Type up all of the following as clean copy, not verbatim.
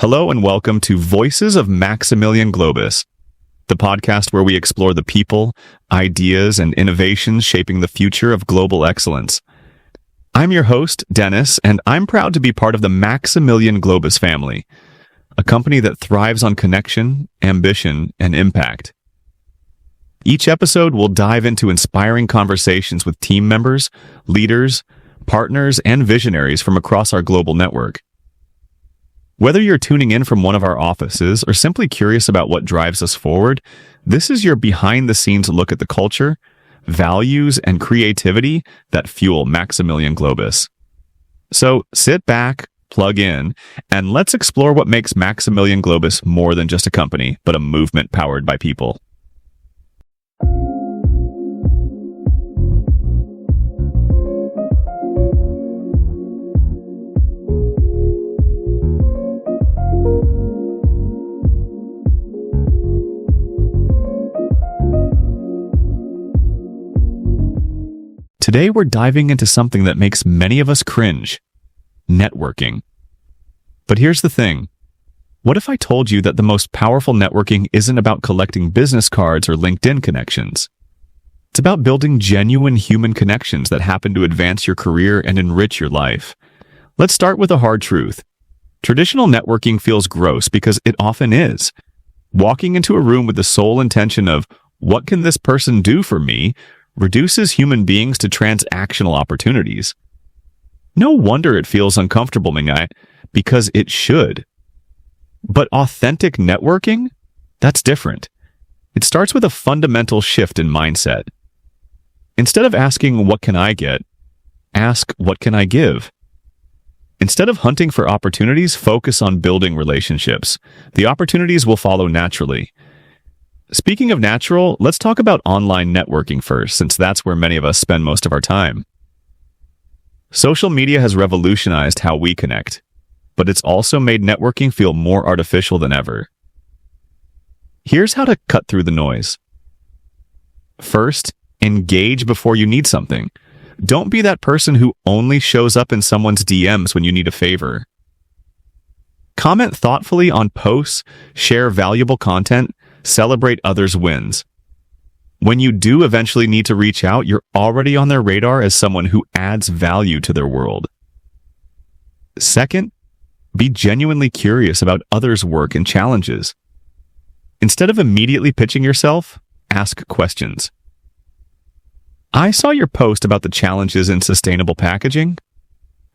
Hello and welcome to Voices of Maximilian Globus, the podcast where we explore the people, ideas, and innovations shaping the future of global excellence. I'm your host, Dennis, and I'm proud to be part of the Maximilian Globus family, a company that thrives on connection, ambition, and impact. Each episode will dive into inspiring conversations with team members, leaders, partners, and visionaries from across our global network. Whether you're tuning in from one of our offices or simply curious about what drives us forward, this is your behind-the-scenes look at the culture, values, and creativity that fuel Maximilian Globus. So sit back, plug in, and let's explore what makes Maximilian Globus more than just a company, but a movement powered by people. Today, we're diving into something that makes many of us cringe: networking. But here's the thing. What if I told you that the most powerful networking isn't about collecting business cards or LinkedIn connections? It's about building genuine human connections that happen to advance your career and enrich your life. Let's start with a hard truth. Traditional networking feels gross because it often is. Walking into a room with the sole intention of, what can this person do for me, reduces human beings to transactional opportunities. No wonder it feels uncomfortable, because it should. But authentic networking? That's different. It starts with a fundamental shift in mindset. Instead of asking, what can I get? Ask, what can I give? Instead of hunting for opportunities, focus on building relationships. The opportunities will follow naturally. Speaking of natural, let's talk about online networking first, since that's where many of us spend most of our time. Social media has revolutionized how we connect, but it's also made networking feel more artificial than ever. Here's how to cut through the noise. First, engage before you need something. Don't be that person who only shows up in someone's DMs when you need a favor. Comment thoughtfully on posts, share valuable content, celebrate others' wins. When you do eventually need to reach out, you're already on their radar as someone who adds value to their world. Second, be genuinely curious about others' work and challenges. Instead of immediately pitching yourself, ask questions. I saw your post about the challenges in sustainable packaging.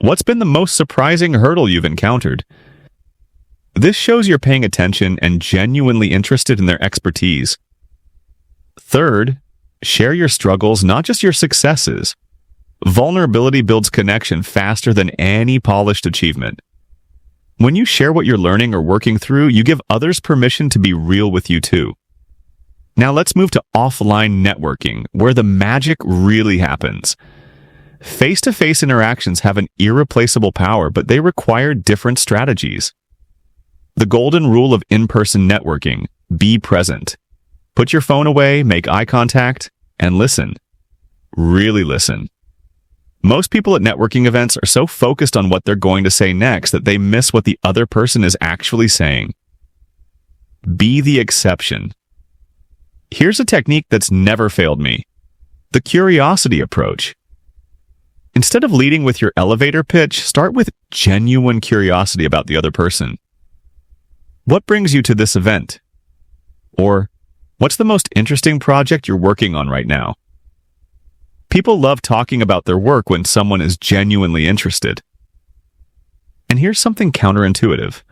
What's been the most surprising hurdle you've encountered? This shows you're paying attention and genuinely interested in their expertise. Third, share your struggles, not just your successes. Vulnerability builds connection faster than any polished achievement. When you share what you're learning or working through, you give others permission to be real with you too. Now let's move to offline networking, where the magic really happens. Face-to-face interactions have an irreplaceable power, but they require different strategies. The golden rule of in-person networking: be present. Put your phone away, make eye contact, and listen. Really listen. Most people at networking events are so focused on what they're going to say next that they miss what the other person is actually saying. Be the exception. Here's a technique that's never failed me: the curiosity approach. Instead of leading with your elevator pitch, start with genuine curiosity about the other person. What brings you to this event? Or, what's the most interesting project you're working on right now? People love talking about their work when someone is genuinely interested. And here's something counterintuitive.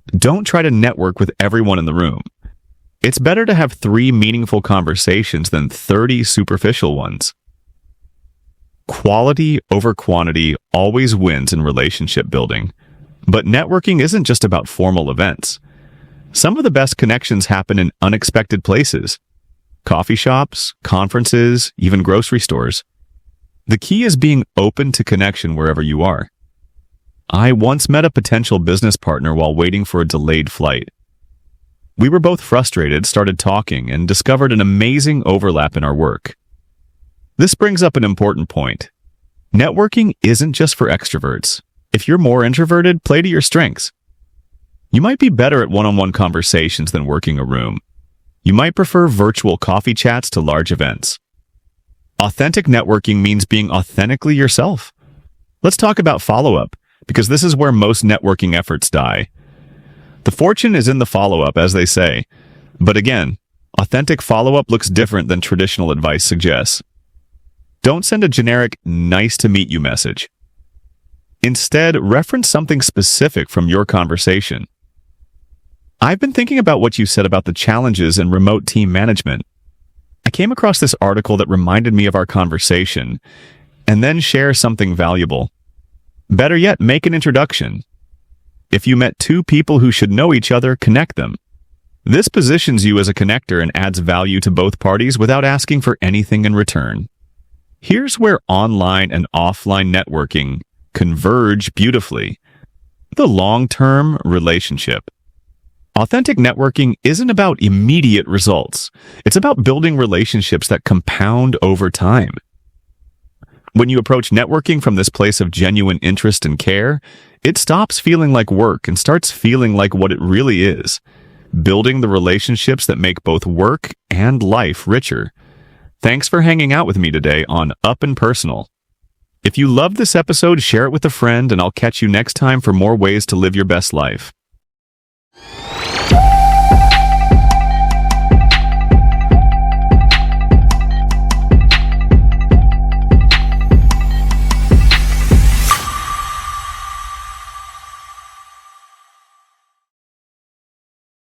Don't try to network with everyone in the room. It's better to have 3 meaningful conversations than 30 superficial ones. Quality over quantity always wins in relationship building. But networking isn't just about formal events. Some of the best connections happen in unexpected places: coffee shops, conferences, even grocery stores. The key is being open to connection wherever you are. I once met a potential business partner while waiting for a delayed flight. We were both frustrated, started talking, and discovered an amazing overlap in our work. This brings up an important point. Networking isn't just for extroverts. If you're more introverted, play to your strengths. You might be better at one-on-one conversations than working a room. You might prefer virtual coffee chats to large events. Authentic networking means being authentically yourself. Let's talk about follow-up, because this is where most networking efforts die. The fortune is in the follow-up, as they say. But again, authentic follow-up looks different than traditional advice suggests. Don't send a generic, nice to meet you message. Instead, reference something specific from your conversation. I've been thinking about what you said about the challenges in remote team management. I came across this article that reminded me of our conversation, and then share something valuable. Better yet, make an introduction. If you met two people who should know each other, connect them. This positions you as a connector and adds value to both parties without asking for anything in return. Here's where online and offline networking converge beautifully. The long-term relationship. Authentic networking isn't about immediate results. It's about building relationships that compound over time. When you approach networking from this place of genuine interest and care, it stops feeling like work and starts feeling like what it really is, building the relationships that make both work and life richer. Thanks for hanging out with me today on Up and Personal. If you loved this episode, share it with a friend, and I'll catch you next time for more ways to live your best life.